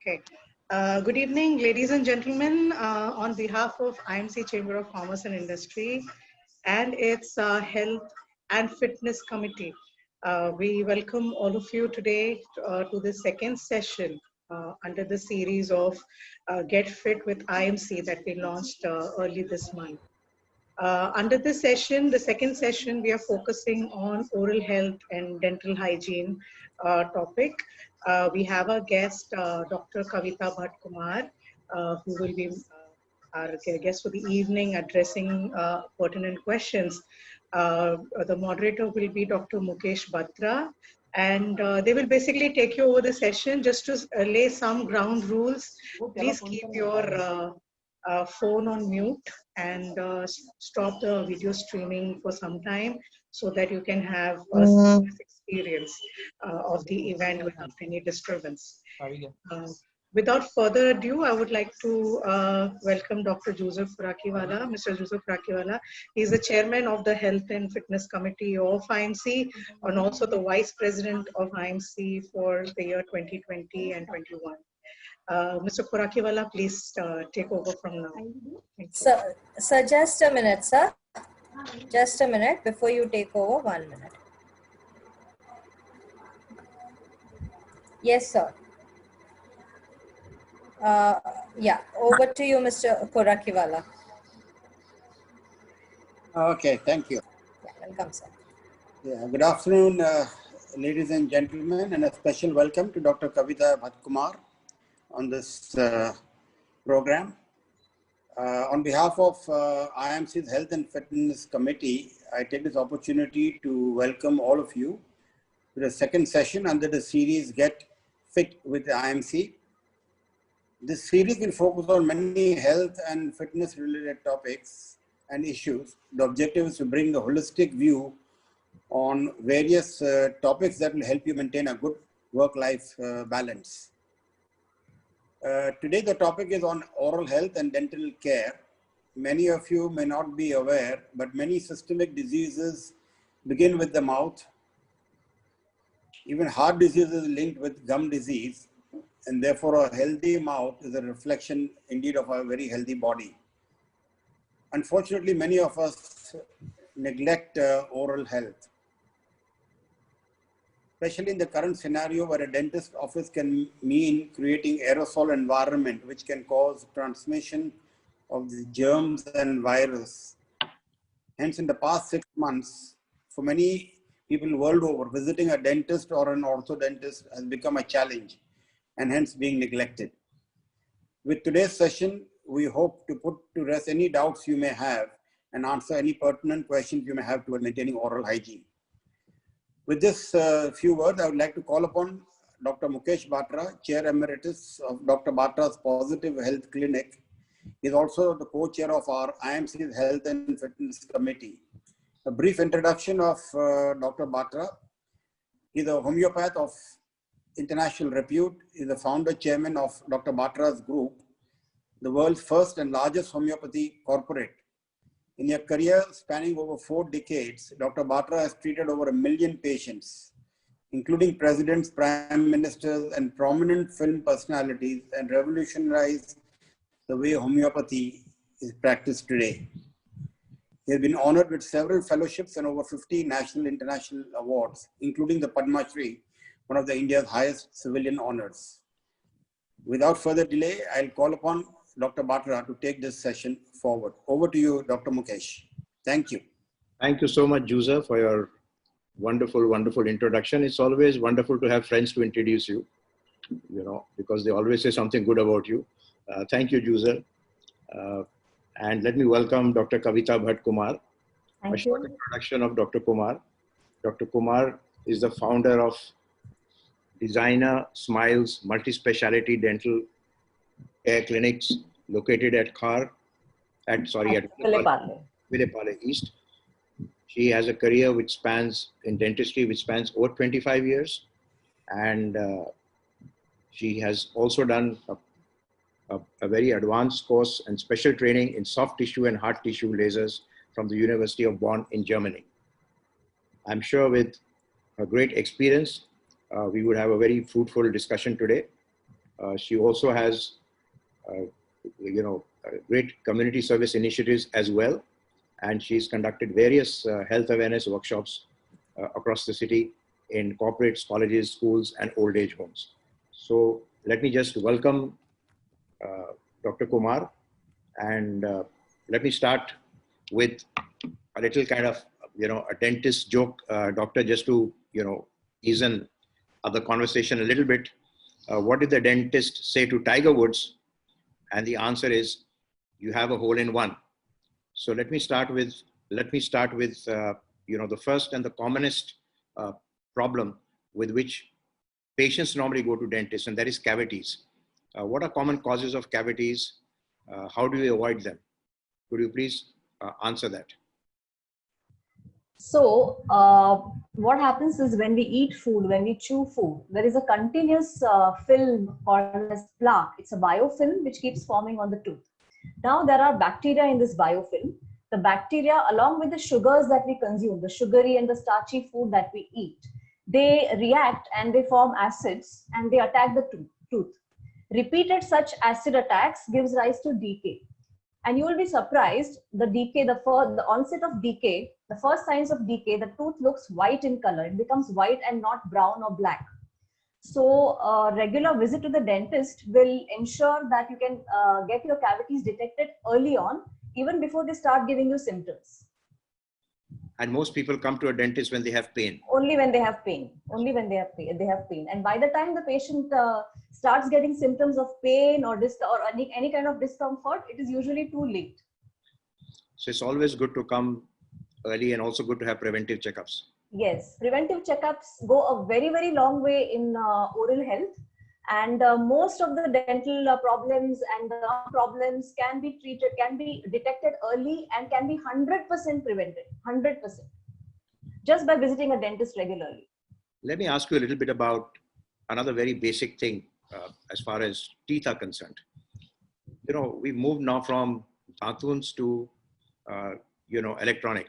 Okay. Good evening, ladies and gentlemen. On behalf of IMC Chamber of Commerce and Industry and its Health and Fitness Committee, we welcome all of you today to the second session under the series of Get Fit with IMC that we launched early this month. Under this session, the second session, we are focusing on oral health and dental hygiene topic. We have a guest, Dr. Kavita Bhatt Kumar, who will be our guest for the evening addressing pertinent questions. The moderator will be Dr. Mukesh Batra, and they will basically take you over the session just to lay some ground rules. Please keep your phone on mute and stop the video streaming for some time so that you can have a seamless experience of the event without any disturbance. Without further ado, I would like to welcome Dr. Joseph Rakiwala. Mr. Joseph Rakiwala, he is the chairman of the Health and Fitness Committee of IMC and also the vice president of IMC for the year 2020 and 21. Mr. Purakiwala, please take over from now. Sir, just a minute, sir. Just a minute before you take over. 1 minute. Yes, sir. Yeah, over to you, Mr. Purakiwala. Okay, thank you. Yeah, welcome, sir. Yeah, good afternoon, ladies and gentlemen, and a special welcome to Dr. Kavita Bhatt Kumar on this program. On behalf of IMC's Health and Fitness Committee, I take this opportunity to welcome all of you to the second session under the series Get Fit with IMC. This series will focus on many health and fitness related topics and issues. The objective is to bring a holistic view on various topics that will help you maintain a good work-life balance. Today the topic is on oral health and dental care. Many of you may not be aware, but many systemic diseases begin with the mouth. Even heart disease is linked with gum disease, and therefore a healthy mouth is a reflection indeed of a very healthy body. Unfortunately, many of us neglect oral health, especially in the current scenario where a dentist office can mean creating aerosol environment which can cause transmission of the germs and virus. Hence, in the past 6 months, for many people world over, visiting a dentist or an orthodontist has become a challenge and hence being neglected. With today's session, we hope to put to rest any doubts you may have and answer any pertinent questions you may have toward maintaining oral hygiene. With this few words, I would like to call upon Dr. Mukesh Batra, Chair Emeritus of Dr. Batra's Positive Health Clinic. He is also the co-chair of our IMC's Health and Fitness Committee. A brief introduction of Dr. Batra. He is a homeopath of international repute. He is the founder chairman of Dr. Batra's Group, the world's first and largest homeopathy corporate. In a career spanning over 4 decades, Dr. Batra has treated over 1 million patients, including presidents, prime ministers, and prominent film personalities, and revolutionized the way homeopathy is practiced today. He has been honored with several fellowships and over 50 national and international awards, including the Padma Shri, one of India's highest civilian honors. Without further delay, I'll call upon Dr. Batra to take this session forward. Over to you, Dr. Mukesh. Thank you. Thank you so much, Joseph, for your wonderful, wonderful introduction. It's always wonderful to have friends to introduce you, because they always say something good about you. Thank you, Joseph. And let me welcome Dr. Kavita Bhatt Kumar. A short introduction of Dr. Kumar. Dr. Kumar is the founder of Designer Smiles Multi-Speciality Dental Care Clinics located at Vilepale East. She has a career which spans in dentistry, which spans over 25 years. And she has also done a very advanced course and special training in soft tissue and hard tissue lasers from the University of Bonn in Germany. I'm sure with a great experience, we would have a very fruitful discussion today. She also has, great community service initiatives as well. And she's conducted various health awareness workshops across the city in corporates, colleges, schools, and old age homes. So let me just welcome Dr. Kumar, and let me start with a little kind of, a dentist joke, doctor, just to, ease in the conversation a little bit. What did the dentist say to Tiger Woods? And the answer is, you have a hole in one. So let me start with, the first and the commonest problem with which patients normally go to dentists, and that is cavities. What are common causes of cavities? How do we avoid them? Could you please answer that? So what happens is when we eat food, when we chew food, there is a continuous film called as plaque. It's a biofilm which keeps forming on the tooth. Now there are bacteria in this biofilm. The bacteria, along with the sugars that we consume, the sugary and the starchy food that we eat, they react and they form acids and they attack the tooth. Repeated such acid attacks gives rise to decay. And you will be surprised, the decay, the onset of decay, the first signs of decay, the tooth looks white in color. It becomes white and not brown or black. So a regular visit to the dentist will ensure that you can get your cavities detected early on, even before they start giving you symptoms. And most people come to a dentist when they have pain. Only when they have pain. Only when they have pain. And by the time the patient starts getting symptoms of pain or any kind of discomfort, it is usually too late. So it's always good to come early, and also good to have preventive checkups. Yes, preventive checkups go a very, very long way in oral health. And most of the dental problems and problems can be treated, can be detected early, and can be 100% prevented, 100%, just by visiting a dentist regularly. Let me ask you a little bit about another very basic thing as far as teeth are concerned. We've moved now from bathrooms to, electronic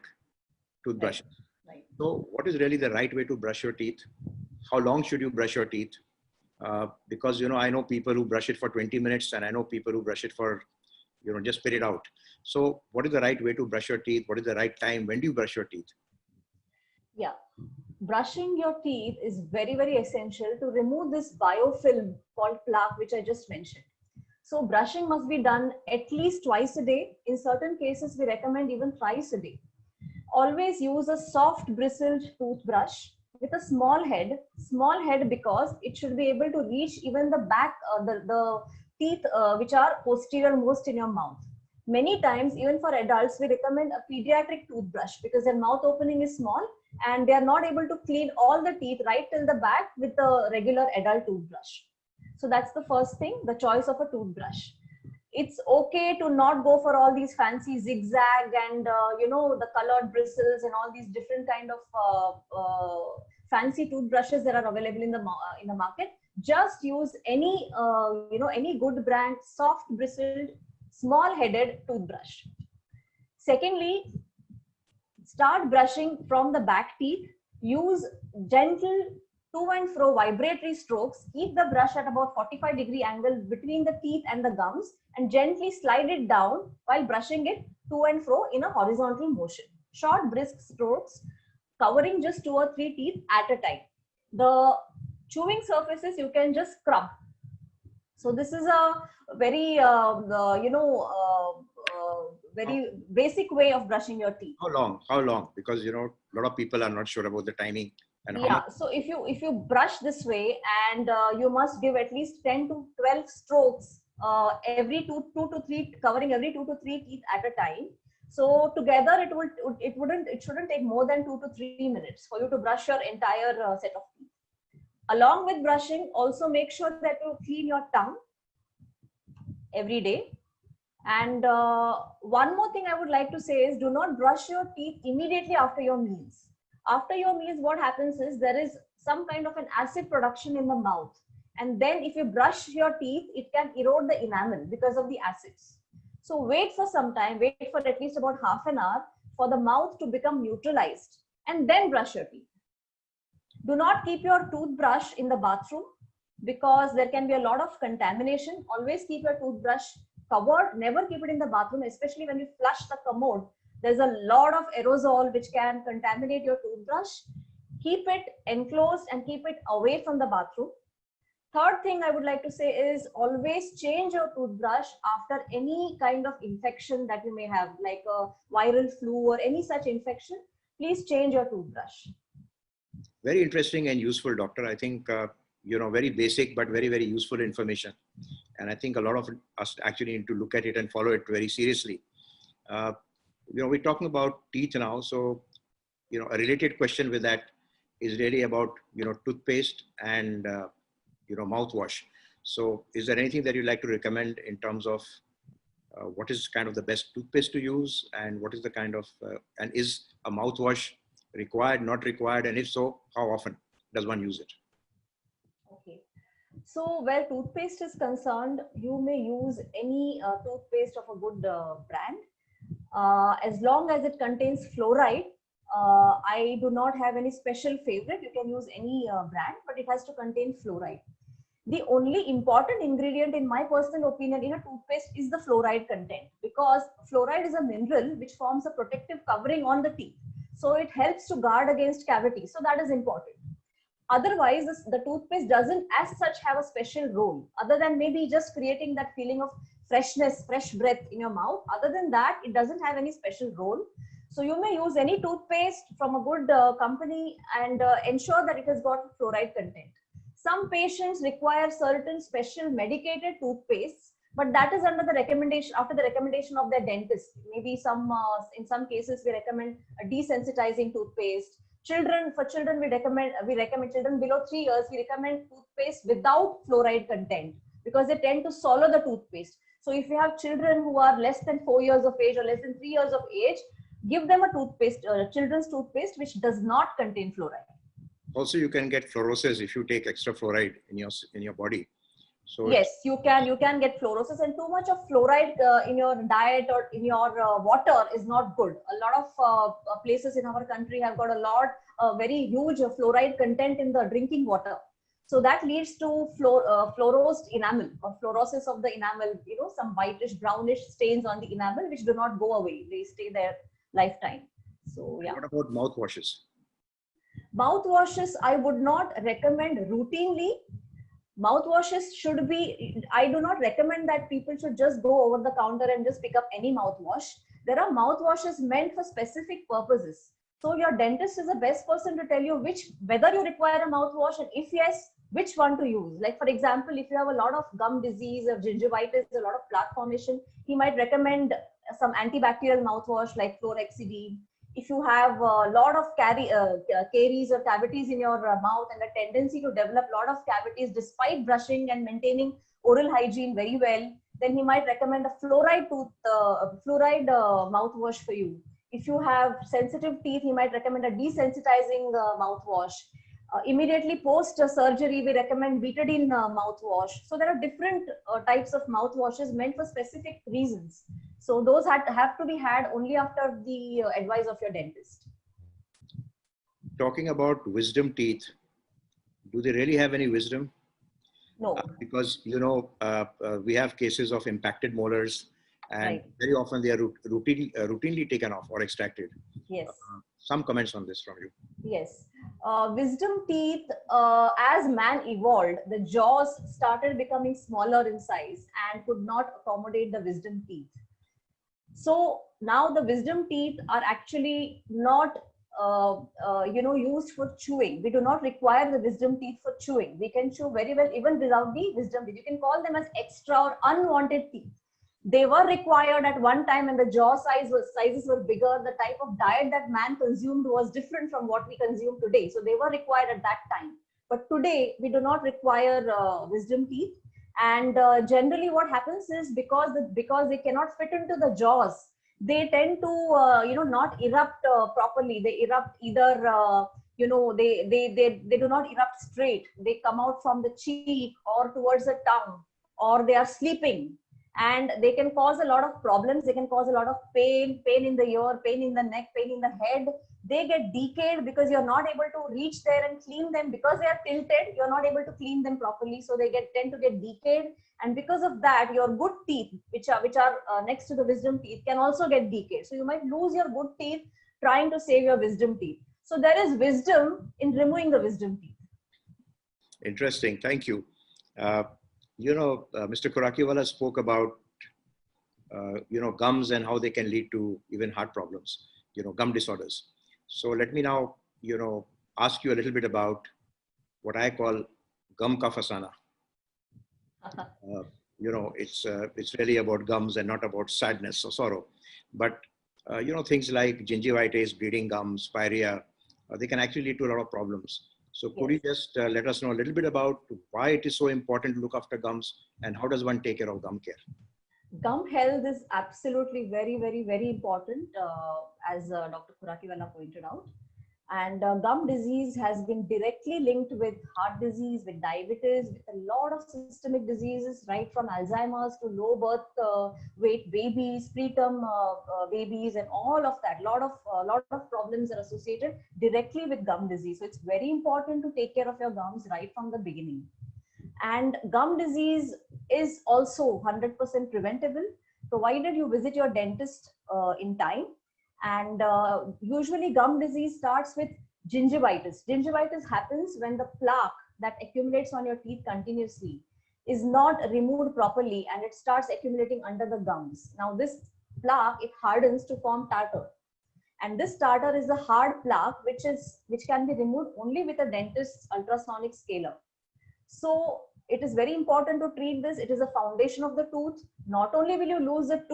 toothbrushes. Right. So what is really the right way to brush your teeth? How long should you brush your teeth? Because, I know people who brush it for 20 minutes and I know people who brush it for, just spit it out. So what is the right way to brush your teeth? What is the right time? When do you brush your teeth? Yeah, brushing your teeth is very, very essential to remove this biofilm called plaque, which I just mentioned. So brushing must be done at least twice a day. In certain cases, we recommend even thrice a day. Always use a soft bristled toothbrush with a small head because it should be able to reach even the back, the teeth which are posterior most in your mouth. Many times, even for adults, we recommend a pediatric toothbrush because their mouth opening is small and they are not able to clean all the teeth right till the back with a regular adult toothbrush. So that's the first thing, the choice of a toothbrush. It's okay to not go for all these fancy zigzag and the colored bristles and all these different kind of fancy toothbrushes that are available in the market. Just use any any good brand soft bristled small headed toothbrush. Secondly, start brushing from the back teeth. Use gentle to and fro vibratory strokes. Keep the brush at about 45-degree angle between the teeth and the gums and gently slide it down while brushing it to and fro in a horizontal motion. Short brisk strokes covering just 2 or 3 teeth at a time. The chewing surfaces you can just scrub. So this is a very very basic way of brushing your teeth. How long? Because a lot of people are not sure about the timing. And so if you brush this way, and you must give at least 10 to 12 strokes every 2 to 3, covering every 2 to 3 teeth at a time. So together it shouldn't take more than 2 to 3 minutes for you to brush your entire set of teeth. Along with brushing, also make sure that you clean your tongue every day. And one more thing I would like to say is, do not brush your teeth immediately after your meals. After your meals, what happens is there is some kind of an acid production in the mouth. And then if you brush your teeth, it can erode the enamel because of the acids. So wait for some time, wait for at least about half an hour for the mouth to become neutralized and then brush your teeth. Do not keep your toothbrush in the bathroom. because there can be a lot of contamination. Always keep your toothbrush covered, never keep it in the bathroom, especially when you flush the commode. There's a lot of aerosol which can contaminate your toothbrush. Keep it enclosed and keep it away from the bathroom. Third thing I would like to say is always change your toothbrush after any kind of infection that you may have, like a viral flu or any such infection. Please change your toothbrush. Very interesting and useful, doctor. I think, very basic, but very, very useful information. And I think a lot of us actually need to look at it and follow it very seriously. We're talking about teeth now. So, a related question with that is really about, toothpaste and, mouthwash. So is there anything that you'd like to recommend in terms of what is kind of the best toothpaste to use, and what is the kind of, and is a mouthwash required, not required? And if so, how often does one use it? Okay. So where toothpaste is concerned, you may use any toothpaste of a good brand. As long as it contains fluoride, I do not have any special favorite. You can use any brand, but it has to contain fluoride. The only important ingredient, in my personal opinion, in a toothpaste is the fluoride content, because fluoride is a mineral which forms a protective covering on the teeth. So it helps to guard against cavities. So that is important. Otherwise, the toothpaste doesn't as such have a special role, other than maybe just creating that feeling of freshness, fresh breath in your mouth. Other than that, it doesn't have any special role. So you may use any toothpaste from a good company and ensure that it has got fluoride content. Some patients require certain special medicated toothpastes, but that is under the recommendation, after the recommendation of their dentist. Maybe in some cases we recommend a desensitizing toothpaste. For children we recommend children below 3 years, we recommend toothpaste without fluoride content, because they tend to swallow the toothpaste. So if you have children who are less than 4 years of age or less than 3 years of age, give them a toothpaste, children's toothpaste, which does not contain fluoride. Also, you can get fluorosis if you take extra fluoride in your body. So yes, you can get fluorosis, and too much of fluoride in your diet or in your water is not good. A lot of places in our country have got very huge fluoride content in the drinking water. So that leads to fluorosed enamel or fluorosis of the enamel, some whitish, brownish stains on the enamel, which do not go away. They stay there lifetime. So yeah. What about mouthwashes? Mouthwashes, I would not recommend routinely. Mouthwashes should be, I do not recommend that people should just go over the counter and just pick up any mouthwash. There are mouthwashes meant for specific purposes. So your dentist is the best person to tell you whether you require a mouthwash, and if yes, which one to use. Like for example, if you have a lot of gum disease or gingivitis, a lot of plaque formation, he might recommend some antibacterial mouthwash like fluorhexidine. If you have a lot of caries or cavities in your mouth and a tendency to develop a lot of cavities despite brushing and maintaining oral hygiene very well, then he might recommend a fluoride mouthwash for you. If you have sensitive teeth, he might recommend a desensitizing mouthwash. Immediately post surgery, we recommend betadine mouthwash. So there are different types of mouthwashes meant for specific reasons. So those have to be had only after the advice of your dentist. Talking about wisdom teeth, do they really have any wisdom? No. Because, we have cases of impacted molars, and right. very often they are routinely taken off or extracted. Yes. Some comments on this from you. Yes. Wisdom teeth, as man evolved, the jaws started becoming smaller in size and could not accommodate the wisdom teeth. So now the wisdom teeth are actually not used for chewing. We do not require the wisdom teeth for chewing. We can chew very well even without the wisdom teeth. You can call them as extra or unwanted teeth. They were required at one time when the jaw sizes were bigger. The type of diet that man consumed was different from what we consume today. So they were required at that time. But today we do not require wisdom teeth. And generally what happens is because they cannot fit into the jaws, they tend to not erupt properly. They erupt either they do not erupt straight. They come out from the cheek or towards the tongue, or they are sleeping. and they can cause a lot of problems. They can cause a lot of pain in the ear, pain in the neck, pain in the head. They get decayed because you're not able to reach there and clean them. Because they are tilted, you're not able to clean them properly, so they tend to get decayed. And because of that, your good teeth, which are next to the wisdom teeth, can also get decayed. So you might lose your good teeth trying to save your wisdom teeth. So there is wisdom in removing the wisdom teeth. Interesting. Thank you. Mr. Korakiwala spoke about, gums and how they can lead to even heart problems, gum disorders. So let me now, ask you a little bit about what I call gum kafasana. It's really about gums and not about sadness or sorrow. But, things like gingivitis, bleeding gums, pyorrhea, they can actually lead to a lot of problems. So could you just let us know a little bit about why it is so important to look after gums and how does one take care of gum care? Gum health is absolutely very, very, very important, as Dr. Korakiwala pointed out. And gum disease has been directly linked with heart disease, with diabetes, with a lot of systemic diseases, right from Alzheimer's to low birth weight babies, preterm babies, and all of that. Lot of problems are associated directly with gum disease. So it's very important to take care of your gums right from the beginning. And gum disease is also 100% preventable, provided you visit your dentist in time. And usually gum disease starts with gingivitis. Gingivitis happens when the plaque that accumulates on your teeth continuously is not removed properly, and it starts accumulating under the gums. Now this plaque, it hardens to form tartar. And this tartar is a hard plaque which can be removed only with a dentist's ultrasonic scaler. So it is very important to treat this. It is a foundation of the tooth. Not only will you lose the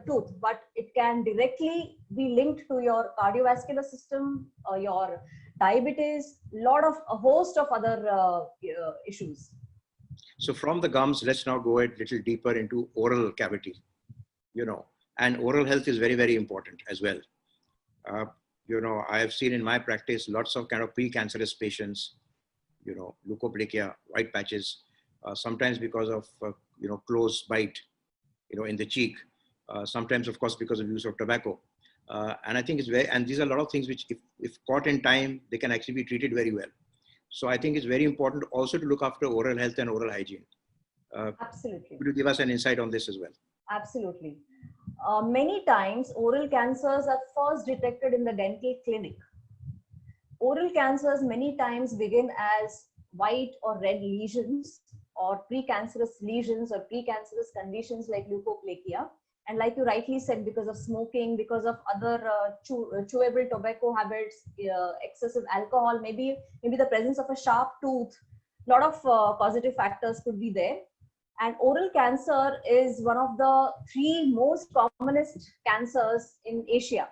tooth, but it can directly be linked to your cardiovascular system, your diabetes, a host of other issues. So from the gums, let's now go a little deeper into oral cavity, and oral health is very, very important as well. I have seen in my practice lots of kind of precancerous patients, leukoplakia, white patches, sometimes because of, close bite, in the cheek, sometimes of course because of use of tobacco. And I think and these are a lot of things which if caught in time, they can actually be treated very well. So I think it's very important also to look after oral health and oral hygiene. Absolutely. Could you give us an insight on this as well? Absolutely. Many times oral cancers are first detected in the dental clinic. Oral cancers many times begin as white or red lesions or precancerous lesions or precancerous conditions like leukoplakia. And like you rightly said, because of smoking, because of other chewable tobacco habits, excessive alcohol, maybe the presence of a sharp tooth, a lot of positive factors could be there. And oral cancer is one of the 3 most commonest cancers in Asia.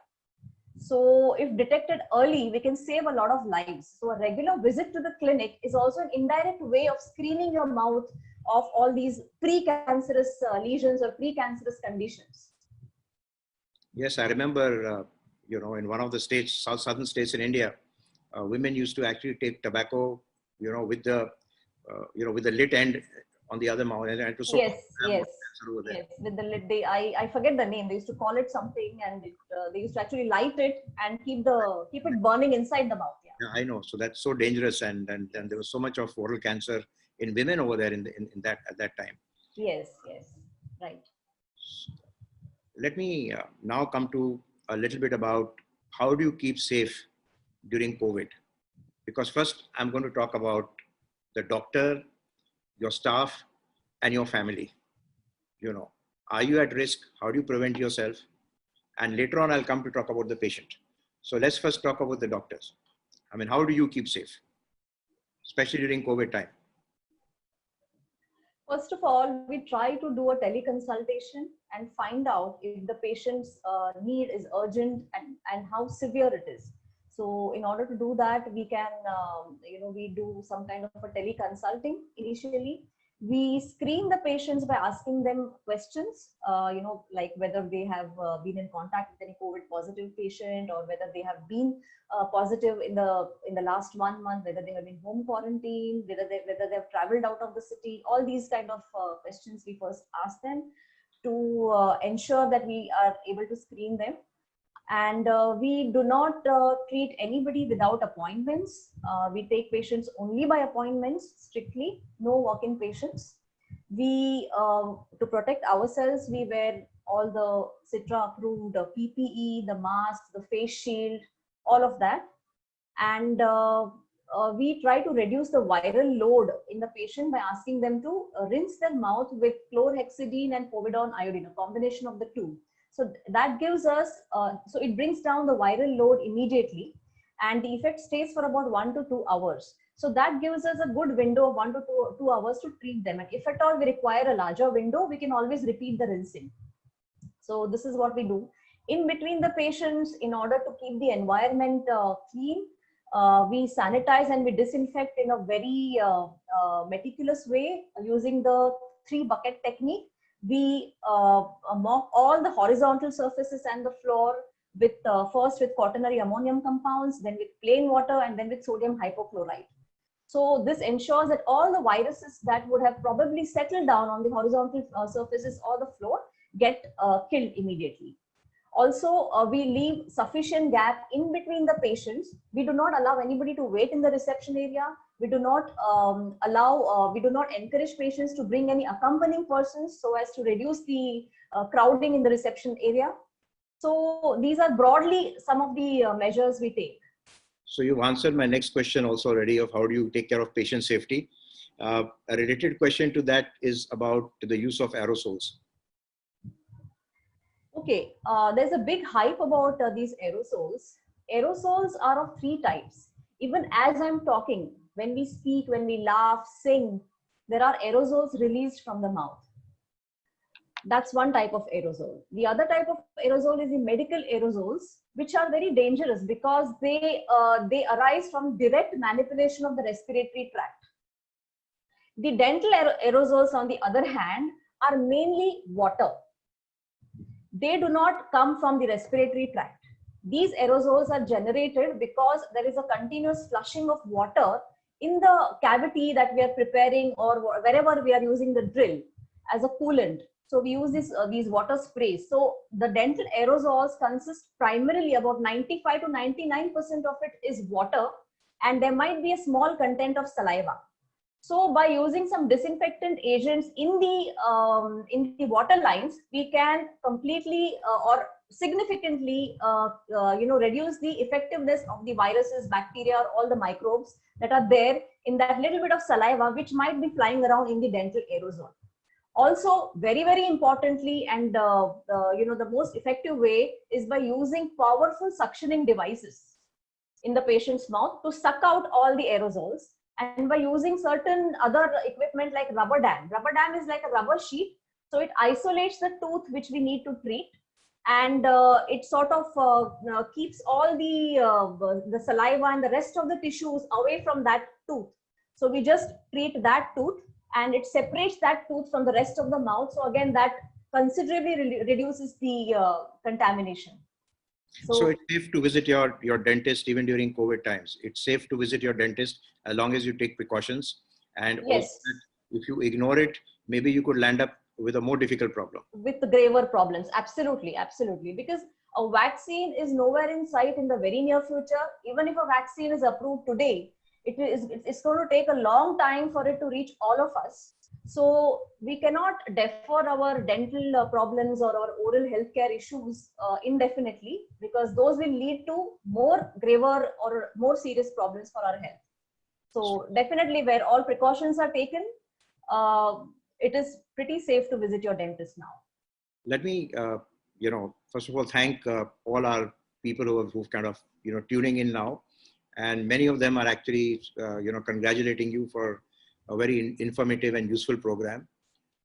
So if detected early, we can save a lot of lives. So a regular visit to the clinic is also an indirect way of screening your mouth of all these precancerous lesions or precancerous conditions. Yes, I remember, in one of the states, southern states in India, women used to actually take tobacco, with the lit end on the other mouth, and to soak Yes, with the lid. I forget the name. They used to call it something, and they used to actually light it and keep it burning inside the mouth. Yeah, I know. So that's so dangerous, and there was so much of oral cancer in women over there at that time. Yes, right. Let me now come to a little bit about how do you keep safe during COVID? Because first I'm going to talk about the doctor, your staff, and your family. Are you at risk? How do you prevent yourself? And later on, I'll come to talk about the patient. So let's first talk about the doctors. I mean, how do you keep safe, especially during COVID time? First of all, we try to do a teleconsultation and find out if the patient's need is urgent and how severe it is. So in order to do that, we can, we do some kind of a teleconsulting initially. We screen the patients by asking them questions, like whether they have been in contact with any COVID positive patient, or whether they have been positive in the last 1 month, whether they have been home quarantined, whether they have traveled out of the city. All these kind of questions we first ask them. to ensure that we are able to screen them. And we do not treat anybody without appointments. We take patients only by appointments, strictly, no walk-in patients. We, to protect ourselves, we wear all the CITRA approved PPE, the mask, the face shield, all of that. And we try to reduce the viral load in the patient by asking them to rinse their mouth with chlorhexidine and povidone iodine, a combination of the two. So that gives us, so it brings down the viral load immediately, and the effect stays for about 1 to 2 hours. So that gives us a good window of 1 to 2 hours to treat them. And if at all we require a larger window, we can always repeat the rinsing. So this is what we do. In between the patients, in order to keep the environment clean, we sanitize and we disinfect in a very meticulous way using the 3-bucket technique. We mop all the horizontal surfaces and the floor with first with quaternary ammonium compounds, then with plain water, and then with sodium hypochlorite. So this ensures that all the viruses that would have probably settled down on the horizontal surfaces or the floor get killed immediately. Also, we leave sufficient gap in between the patients. We do not allow anybody to wait in the reception area. We do not we do not encourage patients to bring any accompanying persons so as to reduce the crowding in the reception area. So these are broadly some of the measures we take. So you've answered my next question also already of how do you take care of patient safety. A related question to that is about the use of aerosols. Okay, there's a big hype about these aerosols. Aerosols are of 3 types. Even as I'm talking, when we speak, when we laugh, sing, there are aerosols released from the mouth. That's one type of aerosol. The other type of aerosol is the medical aerosols, which are very dangerous because they arise from direct manipulation of the respiratory tract. The dental aerosols, on the other hand, are mainly water. They do not come from the respiratory tract. These aerosols are generated because there is a continuous flushing of water in the cavity that we are preparing or wherever we are using the drill as a coolant. So we use these water sprays. So the dental aerosols consist primarily about 95 to 99% of it is water, and there might be a small content of saliva. So by using some disinfectant agents in the water lines, we can completely or significantly reduce the effectiveness of the viruses, bacteria, or all the microbes that are there in that little bit of saliva which might be flying around in the dental aerosol. Also, very, very importantly, and the most effective way is by using powerful suctioning devices in the patient's mouth to suck out all the aerosols. And by using certain other equipment like rubber dam. Rubber dam is like a rubber sheet. So it isolates the tooth which we need to treat. And it sort of keeps all the saliva and the rest of the tissues away from that tooth. So we just treat that tooth and it separates that tooth from the rest of the mouth. So again, that considerably reduces the contamination. So it's safe to visit your dentist even during COVID times. It's safe to visit your dentist as long as you take precautions. And yes, also, if you ignore it, maybe you could land up with a more difficult problem. With the graver problems. Absolutely, absolutely. Because a vaccine is nowhere in sight in the very near future. Even if a vaccine is approved today, it's going to take a long time for it to reach all of us. So we cannot defer our dental problems or our oral healthcare issues indefinitely, because those will lead to more graver or more serious problems for our health. So definitely, where all precautions are taken, it is pretty safe to visit your dentist now. Let me, first of all, thank all our people who've kind of, tuning in now. And many of them are actually, congratulating you for a very informative and useful program.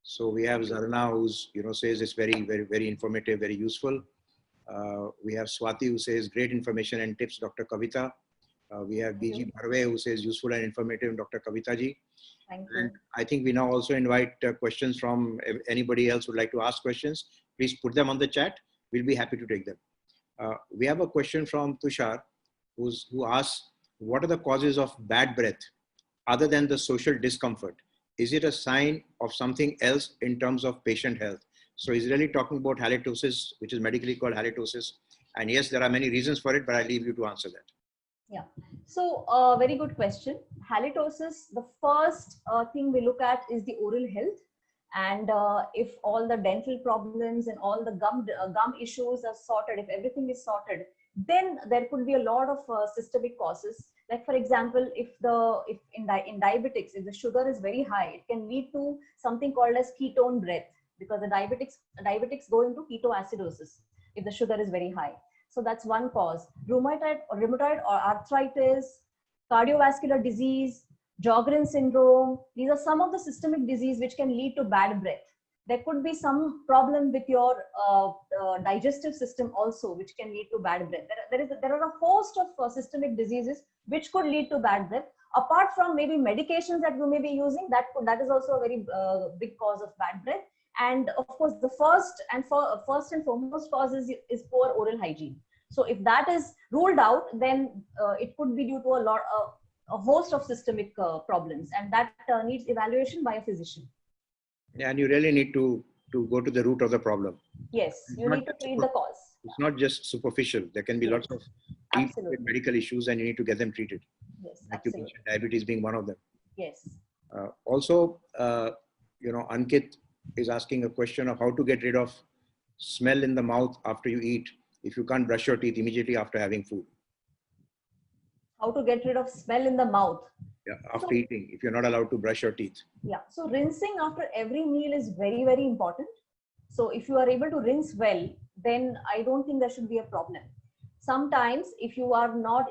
So we have Zarna, who's, says it's very, very, very informative, very useful. We have Swati, who says great information and tips, Dr. Kavita. We have BG Bharve, who says useful and informative, Dr. Kavita ji. Thank you. And I think we now also invite questions from anybody else who would like to ask questions. Please put them on the chat. We'll be happy to take them. We have a question from Tushar, who asks, what are the causes of bad breath other than the social discomfort? Is it a sign of something else in terms of patient health? So he's really talking about halitosis, which is medically called halitosis. And yes, there are many reasons for it, but I leave you to answer that. Yeah. So, very good question. Halitosis, the first thing we look at is the oral health. And if all the dental problems and all the gum issues are sorted, if everything is sorted, then there could be a lot of systemic causes. Like for example, if in diabetics, if the sugar is very high, it can lead to something called as ketone breath, because the diabetics go into ketoacidosis if the sugar is very high. So that's one cause. Rheumatoid or arthritis, cardiovascular disease, Sjogren's syndrome. These are some of the systemic disease which can lead to bad breath. There could be some problem with your digestive system also, which can lead to bad breath. There are a host of systemic diseases which could lead to bad breath. Apart from maybe medications that you may be using, that is also a very big cause of bad breath. And of course, the first and foremost cause is poor oral hygiene. So if that is ruled out, then it could be due to a host of systemic problems, and that needs evaluation by a physician. And you really need to go to the root of the problem. Yes, you need to treat the cause. It's not just superficial. There can be lots of people with medical issues, and you need to get them treated. Yes, like you mentioned, diabetes being one of them. Yes. Also, Ankit is asking a question of how to get rid of smell in the mouth after you eat if you can't brush your teeth immediately after having food. How to get rid of smell in the mouth? Yeah, after eating, if you're not allowed to brush your teeth. Yeah, so rinsing after every meal is very, very important. So if you are able to rinse well, then I don't think there should be a problem. Sometimes if you're not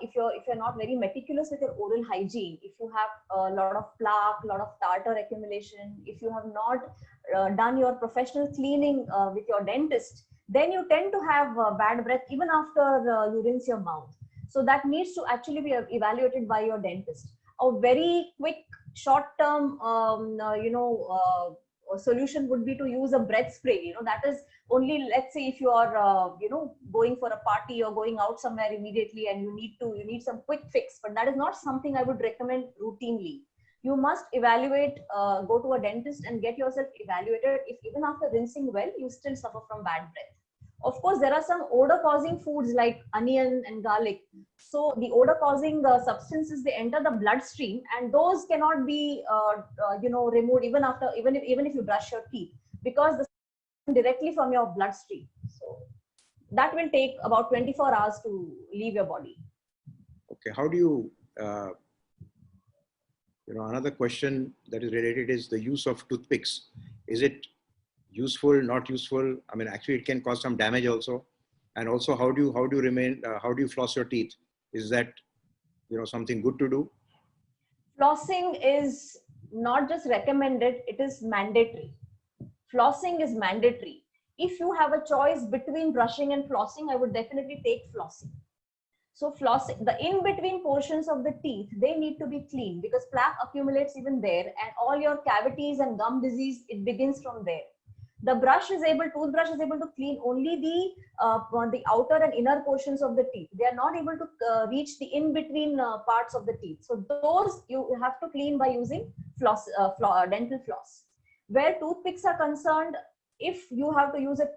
very meticulous with your oral hygiene, if you have a lot of plaque, a lot of tartar accumulation, if you have not done your professional cleaning with your dentist, then you tend to have bad breath even after you rinse your mouth. So that needs to actually be evaluated by your dentist. A very quick short-term solution would be to use a breath spray. That is only, let's say, if you are going for a party or going out somewhere immediately and you need some quick fix, but that is not something I would recommend routinely. You must evaluate, go to a dentist and get yourself evaluated if even after rinsing well you still suffer from bad breath. Of course, there are some odor-causing foods like onion and garlic. So the odor-causing substances, they enter the bloodstream, and those cannot be removed even if you brush your teeth, because the directly from your bloodstream. So that will take about 24 hours to leave your body. Okay, how do you another question that is related is the use of toothpicks. Is it useful, not useful? I mean, actually it can cause some damage also. And also, how do you floss your teeth? Is that, something good to do? Flossing is not just recommended, it is mandatory. Flossing is mandatory. If you have a choice between brushing and flossing, I would definitely take flossing. So flossing, the in-between portions of the teeth, they need to be clean, because plaque accumulates even there, and all your cavities and gum disease, it begins from there. The toothbrush is able to clean only the outer and inner portions of the teeth. They are not able to reach the in-between parts of the teeth. So those you have to clean by using dental floss. Where toothpicks are concerned, if you have to use a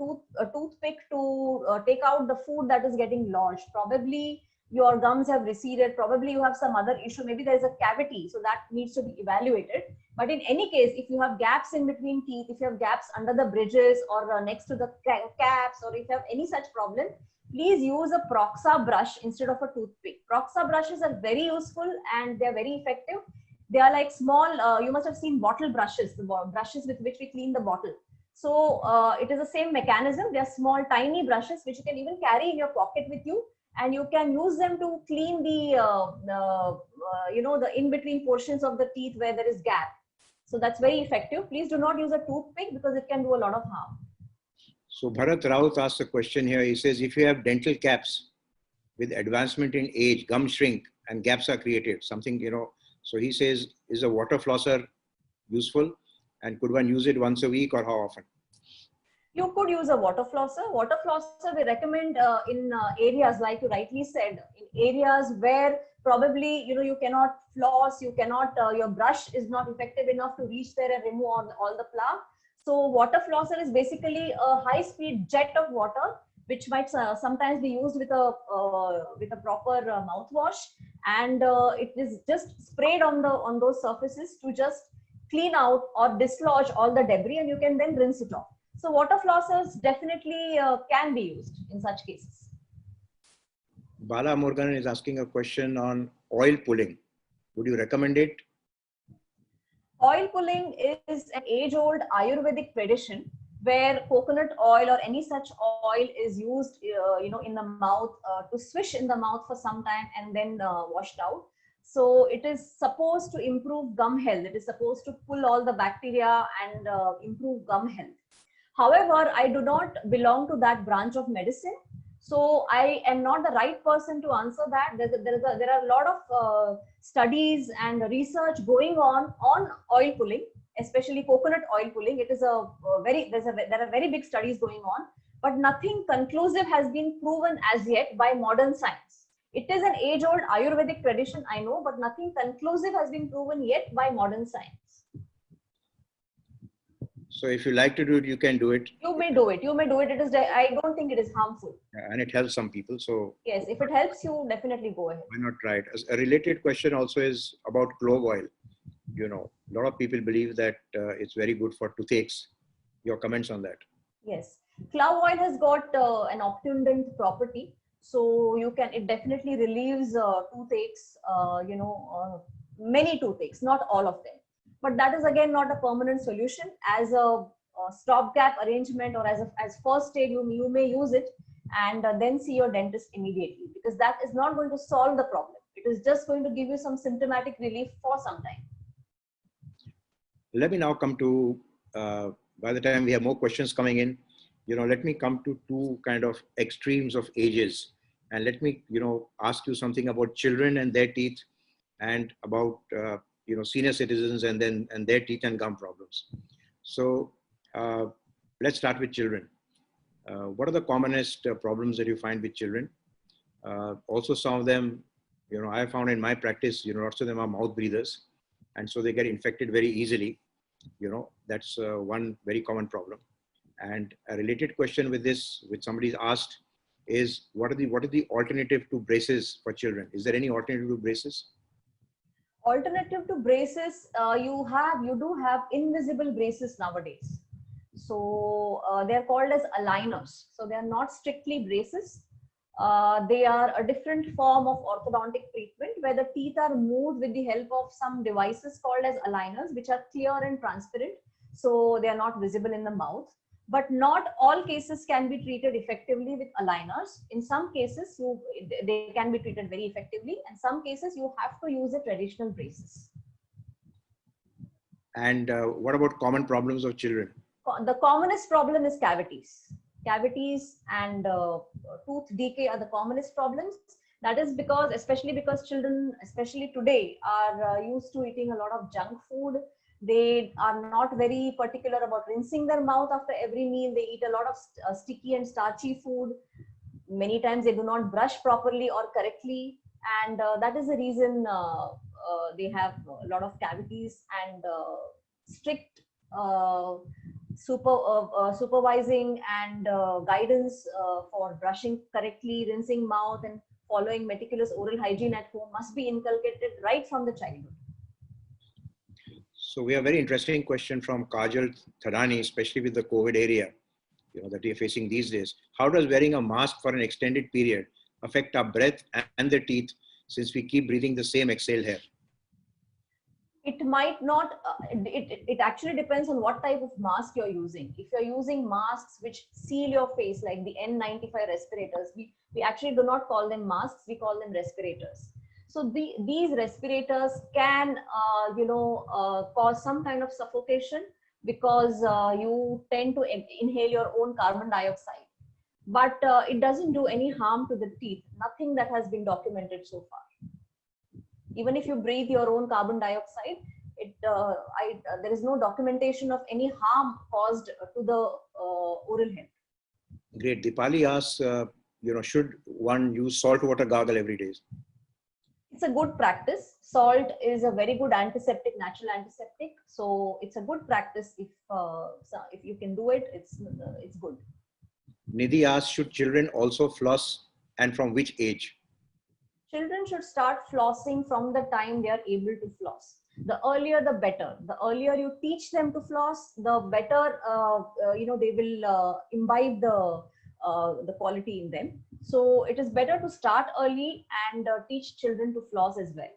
toothpick to take out the food that is getting lodged, probably your gums have receded, probably you have some other issue, maybe there is a cavity, so that needs to be evaluated. But in any case, if you have gaps in between teeth, if you have gaps under the bridges or next to the caps, or if you have any such problem, please use a Proxa brush instead of a toothpick. Proxa brushes are very useful and they are very effective. They are like small, you must have seen bottle brushes, the brushes with which we clean the bottle. So it is the same mechanism. They are small, tiny brushes which you can even carry in your pocket with you, and you can use them to clean the in-between portions of the teeth where there is gap. So that's very effective. Please do not use a toothpick because it can do a lot of harm. So Bharat Raut asked a question here. He says, if you have dental caps with advancement in age, gums shrink and gaps are created, something, so he says, is a water flosser useful? And could one use it once a week or how often? You could use a water flosser. Water flosser we recommend in areas, like you rightly said, in areas where probably you cannot floss, you cannot, your brush is not effective enough to reach there and remove all the plaque. So water flosser is basically a high speed jet of water, which might sometimes be used with a proper mouthwash, and it is just sprayed on those surfaces to just clean out or dislodge all the debris, and you can then rinse it off. So water flossers definitely can be used in such cases. Bala Morgan is asking a question on oil pulling. Would you recommend it? Oil pulling is an age-old Ayurvedic tradition where coconut oil or any such oil is used, in the mouth to swish in the mouth for some time and then washed out. So it is supposed to improve gum health. It is supposed to pull all the bacteria and improve gum health. However, I do not belong to that branch of medicine. So I am not the right person to answer that. There are a lot of studies and research going on oil pulling, especially coconut oil pulling. It is there are very big studies going on, but nothing conclusive has been proven as yet by modern science. It is an age-old Ayurvedic tradition, I know, but nothing conclusive has been proven yet by modern science. So if you like to do it, you can do it. You may do it. You may do it. I don't think it is harmful. And it helps some people. So yes, if it helps you, definitely go ahead. Why not try it? A related question also is about clove oil. A lot of people believe that it's very good for toothaches. Your comments on that? Yes, clove oil has got an obtundant property. So it definitely relieves toothaches, many toothaches, not all of them. But that is again not a permanent solution. As a stopgap arrangement or as first aid, you may use it and then see your dentist immediately, because that is not going to solve the problem. It is just going to give you some symptomatic relief for some time. Let me now come to, by the time we have more questions coming in, let me come to two kind of extremes of ages. And let me, ask you something about children and their teeth, and about, senior citizens and their teeth and gum problems. So let's start with children. What are the commonest problems that you find with children? Also, some of them, I have found in my practice, lots of them are mouth breathers, and so they get infected very easily. That's one very common problem. And a related question with this, which somebody's asked, is what is the alternative to braces for children? Is there any alternative to braces? Alternative to braces, you do have invisible braces nowadays. So they are called as aligners. So they are not strictly braces. They are a different form of orthodontic treatment where the teeth are moved with the help of some devices called as aligners, which are clear and transparent. So they are not visible in the mouth. But not all cases can be treated effectively with aligners. In some cases, they can be treated very effectively. In some cases, you have to use the traditional braces. And what about common problems of children? The commonest problem is cavities. Cavities and tooth decay are the commonest problems. That is because, especially because children, especially today, are used to eating a lot of junk food. They are not very particular about rinsing their mouth after every meal. They eat a lot of sticky and starchy food. Many times they do not brush properly or correctly. And that is the reason they have a lot of cavities, and strict supervising and guidance for brushing correctly, rinsing mouth, and following meticulous oral hygiene at home must be inculcated right from the childhood. So we have a very interesting question from Kajal Thadani, especially with the COVID area, that we are facing these days. How does wearing a mask for an extended period affect our breath and the teeth, since we keep breathing the same exhaled air? It might not, it actually depends on what type of mask you're using. If you're using masks which seal your face, like the N95 respirators, we actually do not call them masks, we call them respirators. So these respirators can, cause some kind of suffocation, because you tend to inhale your own carbon dioxide. But it doesn't do any harm to the teeth, nothing that has been documented so far. Even if you breathe your own carbon dioxide, there is no documentation of any harm caused to the oral health. Great. Dipali asks, should one use salt water gargle every day? It's a good practice. Salt is a very good antiseptic, natural antiseptic. So it's a good practice. If you can do it, it's good. Nidhi asks, should children also floss and from which age? Children should start flossing from the time they are able to floss. The earlier, the better. The earlier you teach them to floss, the better they will imbibe the quality in them. So it is better to start early and teach children to floss as well.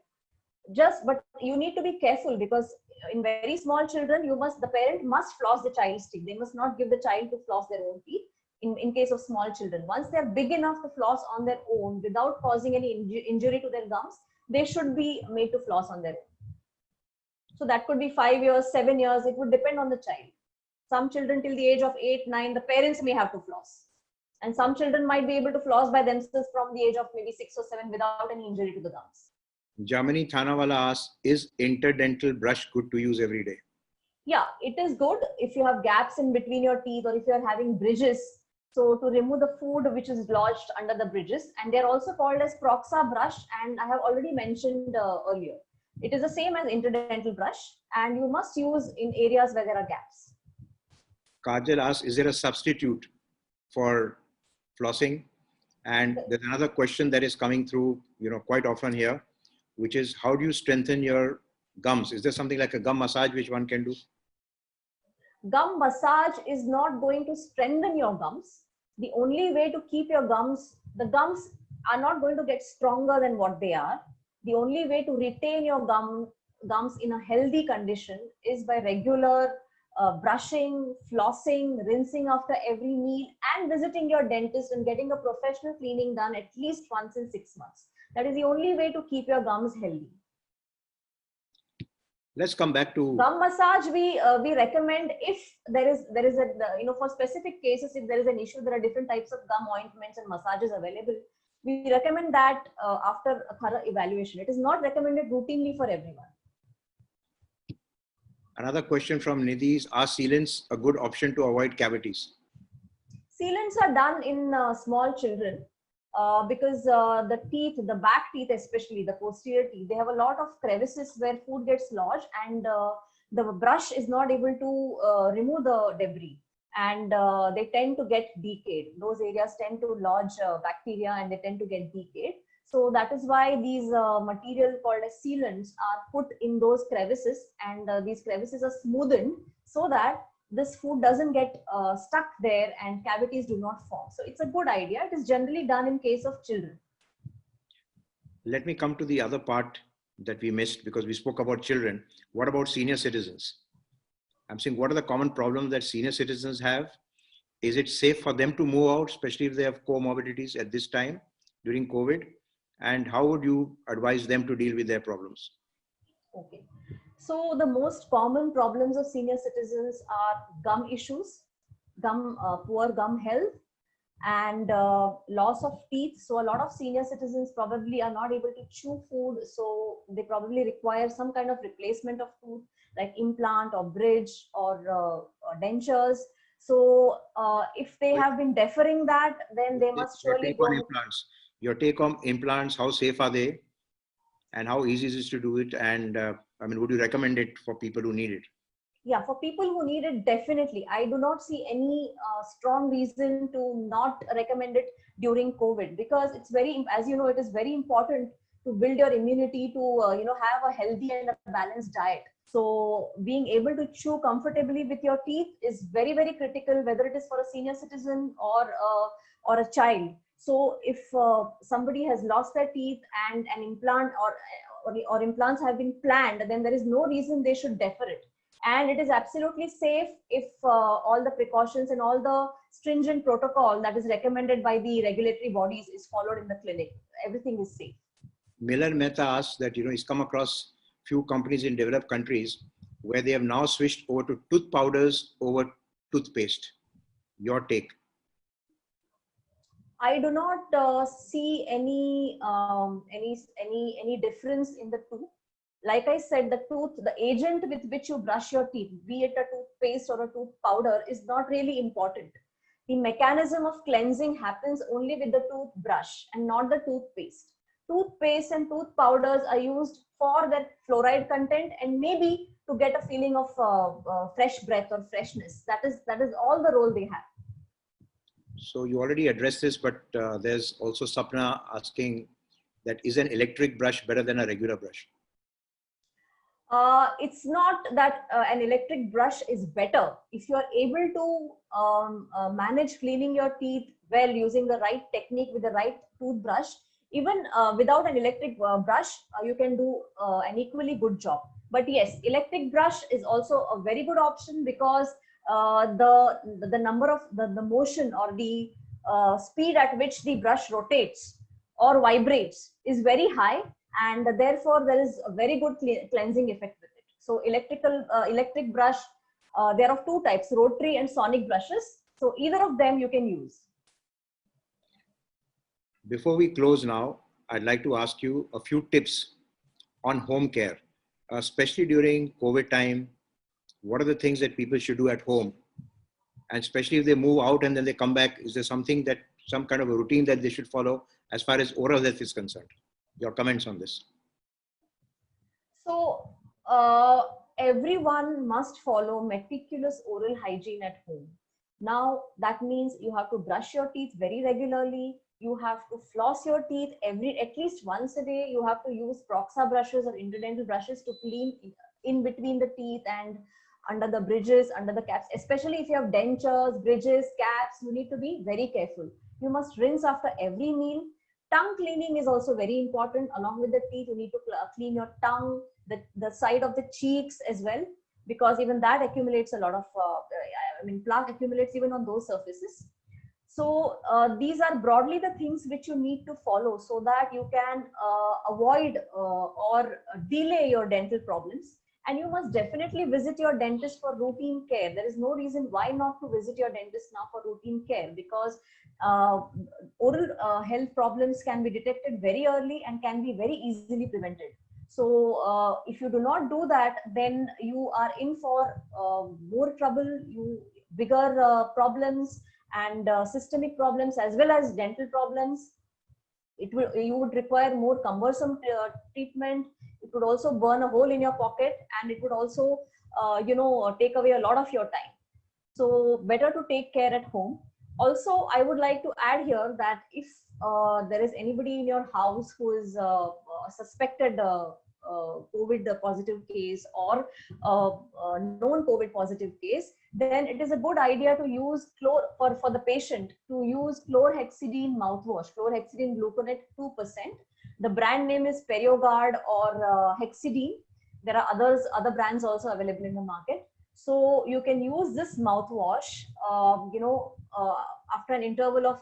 But you need to be careful, because in very small children, the parent must floss the child's teeth. They must not give the child to floss their own teeth. In case of small children, once they're big enough to floss on their own without causing any injury to their gums, they should be made to floss on their own. So that could be 5 years, 7 years. It would depend on the child. Some children till the age of 8, 9, the parents may have to floss. And some children might be able to floss by themselves from the age of maybe 6 or 7 without any injury to the gums. Jamini Thanawala asks, is interdental brush good to use every day? Yeah, it is good if you have gaps in between your teeth, or if you are having bridges. So to remove the food which is lodged under the bridges, and they're also called as Proxa brush, and I have already mentioned earlier. It is the same as interdental brush, and you must use in areas where there are gaps. Kajal asks, is there a substitute for flossing? And there's another question that is coming through, quite often here, which is, how do you strengthen your gums? Is there something like a gum massage which one can do? Gum massage is not going to strengthen your gums. The only way to keep your gums, the gums are not going to get stronger than what they are. The only way to retain your gums in a healthy condition is by regular brushing, flossing, rinsing after every meal, and visiting your dentist and getting a professional cleaning done at least once in 6 months. That is the only way to keep your gums healthy. Let's come back to gum massage. We recommend if there is a for specific cases, if there is an issue, there are different types of gum ointments and massages available. We recommend that after a thorough evaluation. It is not recommended routinely for everyone. Another question from Nidhi is, are sealants a good option to avoid cavities? Sealants are done in small children because the teeth, the back teeth especially, the posterior teeth, they have a lot of crevices where food gets lodged, and the brush is not able to remove the debris, and they tend to get decayed. Those areas tend to lodge bacteria, and they tend to get decayed. So that is why these material called as sealants are put in those crevices, and these crevices are smoothened so that this food doesn't get stuck there and cavities do not form. So it's a good idea. It is generally done in case of children. Let me come to the other part that we missed because we spoke about children. What about senior citizens? I'm saying, what are the common problems that senior citizens have? Is it safe for them to move out, especially if they have comorbidities at this time during COVID? And how would you advise them to deal with their problems? Okay. So the most common problems of senior citizens are gum issues, poor gum health, and loss of teeth. So a lot of senior citizens probably are not able to chew food. So they probably require some kind of replacement of tooth, like implant or bridge or dentures. So if they have been deferring that, then they must surely go. Your take on implants, how safe are they? And how easy is it to do it? And would you recommend it for people who need it? Yeah, for people who need it, definitely. I do not see any strong reason to not recommend it during COVID, because it's very, as you know, it is very important to build your immunity, to have a healthy and a balanced diet. So being able to chew comfortably with your teeth is very, very critical, whether it is for a senior citizen or a child. So if somebody has lost their teeth and an implant or implants have been planned, then there is no reason they should defer it. And it is absolutely safe if all the precautions and all the stringent protocol that is recommended by the regulatory bodies is followed in the clinic. Everything is safe. Milan Mehta asks that, he's come across few companies in developed countries where they have now switched over to tooth powders over toothpaste. Your take? I do not see any difference in the two. Like I said, the agent with which you brush your teeth, be it a toothpaste or a tooth powder, is not really important. The mechanism of cleansing happens only with the toothbrush and not the toothpaste. toothpaste and tooth powders are used for that fluoride content and maybe to get a feeling of fresh breath or freshness. That is all the role they have. So you already addressed this, but there's also Sapna asking that is an electric brush better than a regular brush? It's not that an electric brush is better. If you are able to manage cleaning your teeth well using the right technique with the right toothbrush, even without an electric brush, you can do an equally good job. But yes, electric brush is also a very good option because the number of the motion or the speed at which the brush rotates or vibrates is very high, and therefore there is a very good cleansing effect with it. So electric brush, there are two types, rotary and sonic brushes. So either of them you can use. Before we close now, I'd like to ask you a few tips on home care, especially during COVID time. What are the things that people should do at home? And especially if they move out and then they come back, is there some kind of a routine that they should follow as far as oral health is concerned? Your comments on this. So everyone must follow meticulous oral hygiene at home. Now that means you have to brush your teeth very regularly. You have to floss your teeth at least once a day. You have to use Proxa brushes or interdental brushes to clean in between the teeth and under the bridges, under the caps. Especially if you have dentures, bridges, caps, you need to be very careful. You must rinse after every meal. Tongue cleaning is also very important. Along with the teeth, you need to clean your tongue, the side of the cheeks as well, because even that accumulates a lot of, plaque accumulates even on those surfaces. So these are broadly the things which you need to follow so that you can avoid or delay your dental problems. And you must definitely visit your dentist for routine care. There is no reason why not to visit your dentist now for routine care, because oral health problems can be detected very early and can be very easily prevented. So if you do not do that, then you are in for more trouble, bigger problems and systemic problems as well as dental problems. You would require more cumbersome treatment. It would also burn a hole in your pocket, and it would also take away a lot of your time. So better to take care at home. Also, I would like to add here that if there is anybody in your house who is suspected COVID positive case or known COVID positive case, then it is a good idea to use for the patient to use chlorhexidine mouthwash, chlorhexidine gluconate 2%. The brand name is Perioguard or Hexidine. There are other brands also available in the market. So you can use this mouthwash, after an interval of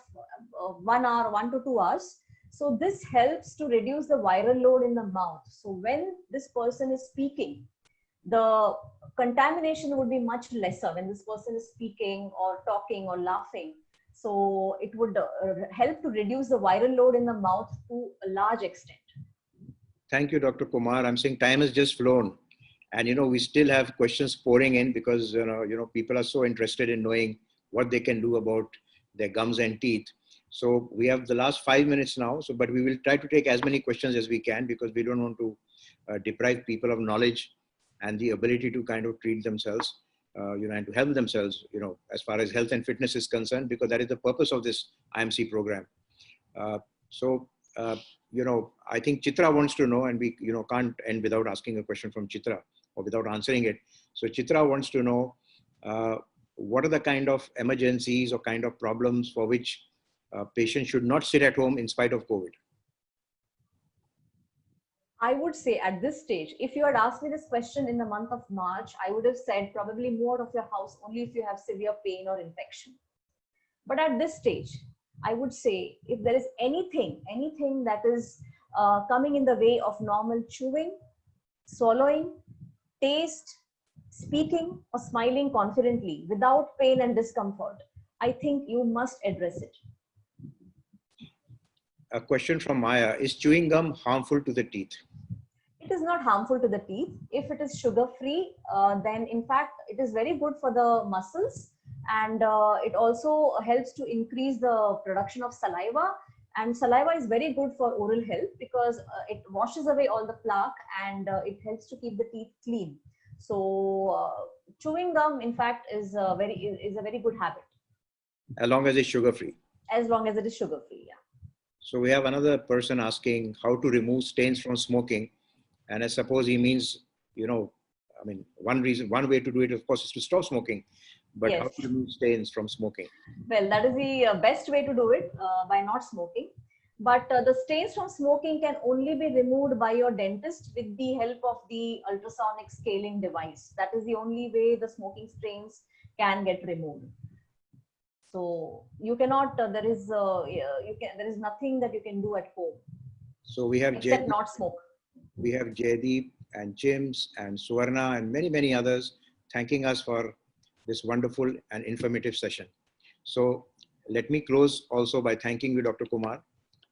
1 hour, 1 to 2 hours. So this helps to reduce the viral load in the mouth. So when this person is speaking, the contamination would be much lesser when this person is speaking or talking or laughing. So it would help to reduce the viral load in the mouth to a large extent. Thank you, Dr. Kumar. I'm saying time has just flown. And, we still have questions pouring in because, people are so interested in knowing what they can do about their gums and teeth. So we have the last 5 minutes now, but we will try to take as many questions as we can because we don't want to deprive people of knowledge and the ability to kind of treat themselves, and to help themselves, as far as health and fitness is concerned, because that is the purpose of this IMC program. I think Chitra wants to know, and we, can't end without asking a question from Chitra or without answering it. So Chitra wants to know, what are the kind of emergencies or kind of problems for which patients should not sit at home in spite of COVID? I would say at this stage, if you had asked me this question in the month of March, I would have said probably move out of your house only if you have severe pain or infection. But at this stage, I would say if there is anything that is coming in the way of normal chewing, swallowing, taste, speaking or smiling confidently without pain and discomfort, I think you must address it. A question from Maya, is chewing gum harmful to the teeth? It is not harmful to the teeth. If it is sugar-free, then in fact, it is very good for the muscles, and it also helps to increase the production of saliva. And saliva is very good for oral health because it washes away all the plaque and it helps to keep the teeth clean. So chewing gum, in fact, is a very good habit As long as it's sugar free. as long as it is sugar free. Yeah. So we have another person asking how to remove stains from smoking. And I suppose he means, you know, I mean, one way to do it, of course, is to stop smoking. But how Yes. to remove stains from smoking? Well, that is the best way to do it, by not smoking. But the stains from smoking can only be removed by your dentist with the help of the ultrasonic scaling device. That is the only way the smoking stains can get removed. So you cannot. There is nothing that you can do at home So we have except not smoke. we have Jaydeep and James and Suvarna and many, many others thanking us for this wonderful and informative session. So let me close also by thanking you, Dr. Kumar.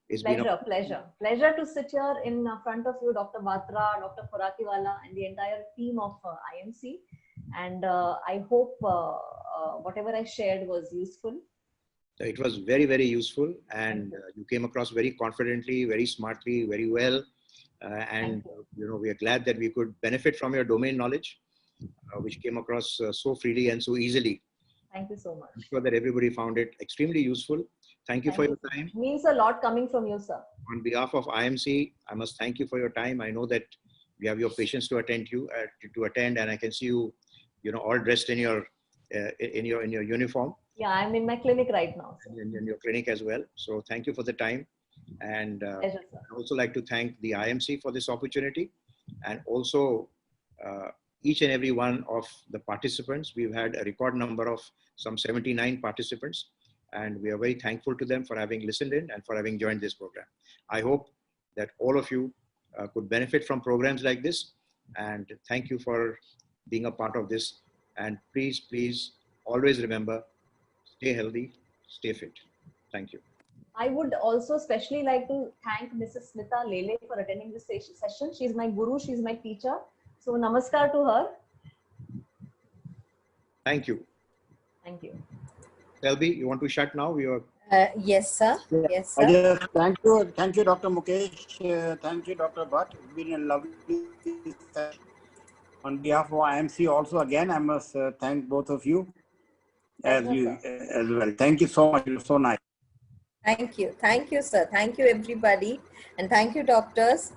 It's been Pleasure to sit here in front of you, Dr. Batra, Dr. Khorakiwala, and the entire team of IMC. And I hope whatever I shared was useful. It was very, very useful, and you came across very confidently, very smartly, very well. And you know, we are glad that we could benefit from your domain knowledge, which came across so freely and so easily. Thank you so much. I'm sure that everybody found it extremely useful. Thank you for your time. It means a lot coming from you, sir. On behalf of IMC, I must thank you for your time. I know that we have your patience to attend, and I can see you, you know, all dressed in your uniform. Yeah, I'm in my clinic right now. And in your clinic as well. So thank you for the time. And Pleasure, sir. I'd also like to thank the IMC for this opportunity, and also each and every one of the participants. We've had a record number of some 79 participants, and we are very thankful to them for having listened in and for having joined this program. I hope that all of you could benefit from programs like this, and thank you for being a part of this. And please, please always remember, stay healthy, stay fit. Thank you. I would also especially like to thank Mrs. Smita Lele for attending this session. She's my guru, she's my teacher. So namaskar to her. Thank you. Thank you. Selby, you want to shut now? Yes, sir. Yes, sir. Yes, thank you, Dr. Mukesh. Thank you, Dr. Bhatt. It's been a lovely session. On behalf of IMC, also again, I must thank both of you as well. Thank you so much. You're so nice. Thank you, sir. Thank you, everybody, and thank you, doctors.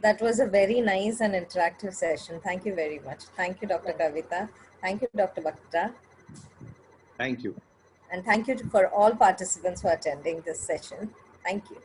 That was a very nice and interactive session. Thank you very much. Thank you, Dr. Kavita. Thank you, Dr. Batra. Thank you. And thank you for all participants for attending this session. Thank you.